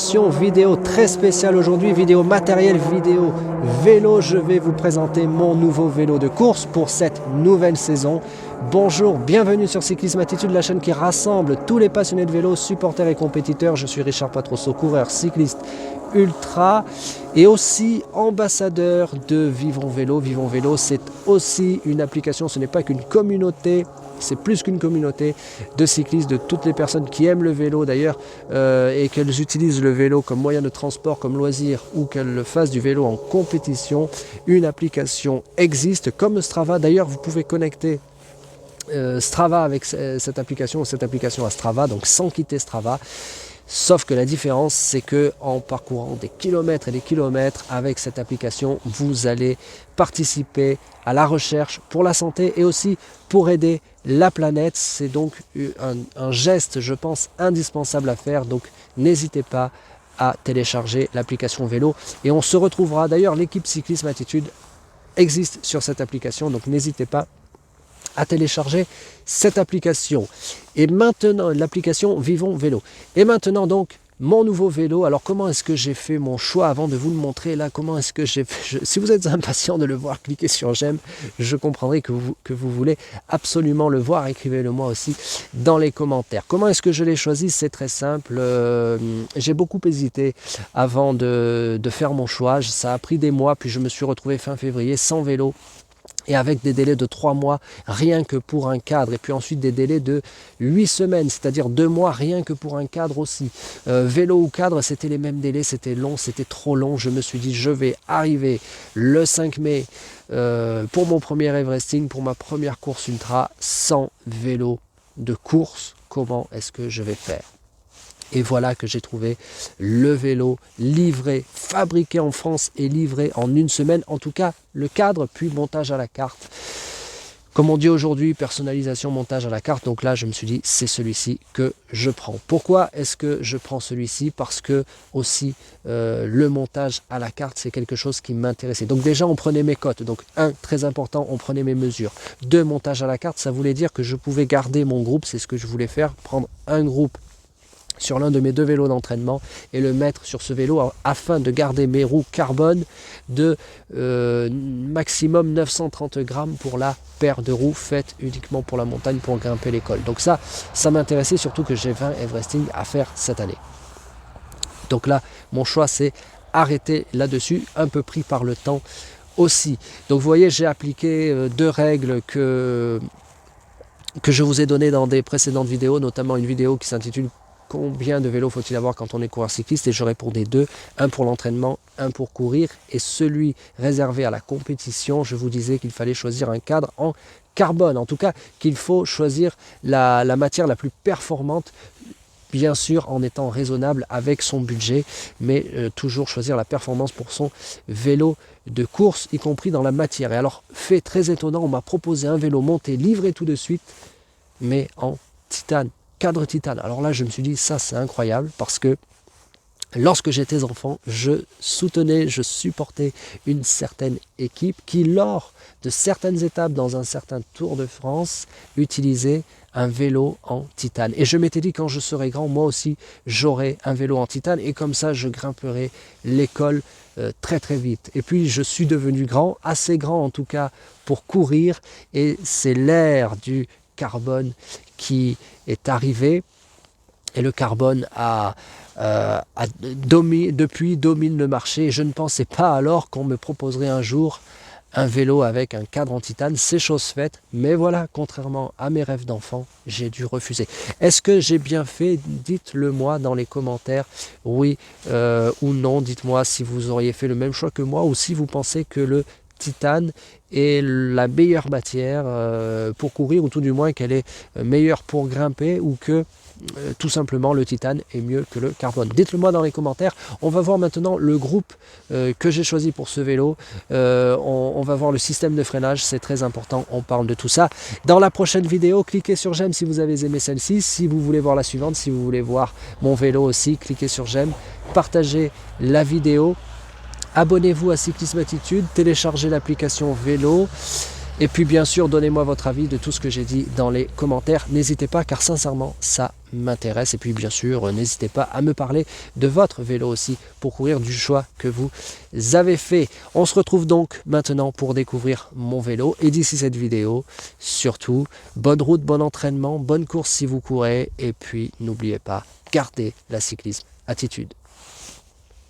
émission vidéo très spéciale aujourd'hui, vidéo matériel, vidéo vélo. Je vais vous présenter mon nouveau vélo de course pour cette nouvelle saison. Bonjour, bienvenue sur Cyclisme Attitude, la chaîne qui rassemble tous les passionnés de vélo, supporters et compétiteurs. Je suis Richard Patrosso, coureur cycliste ultra et aussi ambassadeur de Vivons Vélo. Vivons Vélo, c'est aussi une application, ce n'est pas qu'une communauté. C'est plus qu'une communauté de cyclistes, de toutes les personnes qui aiment le vélo d'ailleurs et qu'elles utilisent le vélo comme moyen de transport, comme loisir ou qu'elles fassent du vélo en compétition. Une application existe comme Strava. D'ailleurs, vous pouvez connecter Strava avec cette application à Strava, donc sans quitter Strava. Sauf que la différence, c'est que en parcourant des kilomètres et des kilomètres avec cette application, vous allez participer à la recherche pour la santé et aussi pour aider la planète. C'est donc un geste, je pense, indispensable à faire. Donc n'hésitez pas à télécharger l'application vélo. Et on se retrouvera, d'ailleurs, l'équipe Cyclisme Attitude existe sur cette application, donc n'hésitez pas à télécharger cette application. Et maintenant, l'application Vivons Vélo. Et maintenant donc, mon nouveau vélo. Alors comment est-ce que j'ai fait mon choix avant de vous le montrer là? Comment est-ce que j'ai fait? Si vous êtes impatient de le voir, cliquez sur j'aime. Je comprendrai que vous voulez absolument le voir. Écrivez-le moi aussi dans les commentaires. Comment est-ce que je l'ai choisi? C'est très simple. J'ai beaucoup hésité avant de faire mon choix. Ça a pris des mois, puis je me suis retrouvé fin février sans vélo. Et avec des délais de 3 mois rien que pour un cadre, et puis ensuite des délais de 8 semaines, c'est-à-dire 2 mois rien que pour un cadre aussi. Vélo ou cadre, c'était les mêmes délais, c'était long, c'était trop long. Je me suis dit, je vais arriver le 5 mai pour mon premier Everesting, pour ma première course ultra, sans vélo de course. Comment est-ce que je vais faire? Et voilà que j'ai trouvé le vélo livré, fabriqué en France et livré en 1 semaine. En tout cas, le cadre, puis montage à la carte. Comme on dit aujourd'hui, personnalisation, montage à la carte. Donc là, je me suis dit, c'est celui-ci que je prends. Pourquoi est-ce que je prends celui-ci? Parce que aussi, le montage à la carte, c'est quelque chose qui m'intéressait. Donc déjà, on prenait mes cotes. Donc 1, très important, on prenait mes mesures. 2, montage à la carte, ça voulait dire que je pouvais garder mon groupe. C'est ce que je voulais faire, prendre un groupe sur l'un de mes 2 vélos d'entraînement et le mettre sur ce vélo afin de garder mes roues carbone de maximum 930 grammes pour la paire de roues faite uniquement pour la montagne, pour grimper les cols. Donc ça m'intéressait, surtout que j'ai 20 Everesting à faire cette année. Donc là, mon choix c'est arrêter là-dessus, un peu pris par le temps aussi. Donc vous voyez, j'ai appliqué 2 règles que je vous ai données dans des précédentes vidéos, notamment une vidéo qui s'intitule combien de vélos faut-il avoir quand on est coureur cycliste? Et je répondais 2, un pour l'entraînement, un pour courir. Et celui réservé à la compétition, je vous disais qu'il fallait choisir un cadre en carbone. En tout cas, qu'il faut choisir la matière la plus performante, bien sûr en étant raisonnable avec son budget, mais toujours choisir la performance pour son vélo de course, y compris dans la matière. Et alors, fait très étonnant, on m'a proposé un vélo monté, livré tout de suite, mais en titane. Cadre titane. Alors là, je me suis dit, ça c'est incroyable parce que lorsque j'étais enfant, je supportais une certaine équipe qui, lors de certaines étapes dans un certain Tour de France, utilisait un vélo en titane. Et je m'étais dit, quand je serai grand, moi aussi, j'aurai un vélo en titane et comme ça, je grimperai l'école très très vite. Et puis, je suis devenu grand, assez grand en tout cas pour courir, et c'est l'ère du carbone qui est arrivé, et le carbone depuis domine le marché. Et je ne pensais pas alors qu'on me proposerait un jour un vélo avec un cadre en titane. C'est chose faite, mais voilà, contrairement à mes rêves d'enfant, j'ai dû refuser. Est-ce que j'ai bien fait? Dites-le moi dans les commentaires, oui ou non. Dites-moi si vous auriez fait le même choix que moi, ou si vous pensez que le titane est la meilleure matière pour courir, ou tout du moins qu'elle est meilleure pour grimper, ou que tout simplement le titane est mieux que le carbone. Dites-le moi dans les commentaires. On va voir maintenant le groupe que j'ai choisi pour ce vélo. On va voir le système de freinage, c'est très important, on parle de tout ça dans la prochaine vidéo. Cliquez sur j'aime si vous avez aimé celle-ci, si vous voulez voir la suivante, si vous voulez voir mon vélo aussi, cliquez sur j'aime, partagez la vidéo. Abonnez-vous à Cyclisme Attitude, téléchargez l'application vélo. Et puis bien sûr, donnez-moi votre avis de tout ce que j'ai dit dans les commentaires. N'hésitez pas, car sincèrement, ça m'intéresse. Et puis bien sûr, n'hésitez pas à me parler de votre vélo aussi pour courir, du choix que vous avez fait. On se retrouve donc maintenant pour découvrir mon vélo. Et d'ici cette vidéo, surtout, bonne route, bon entraînement, bonne course si vous courez. Et puis n'oubliez pas, gardez la cyclisme attitude.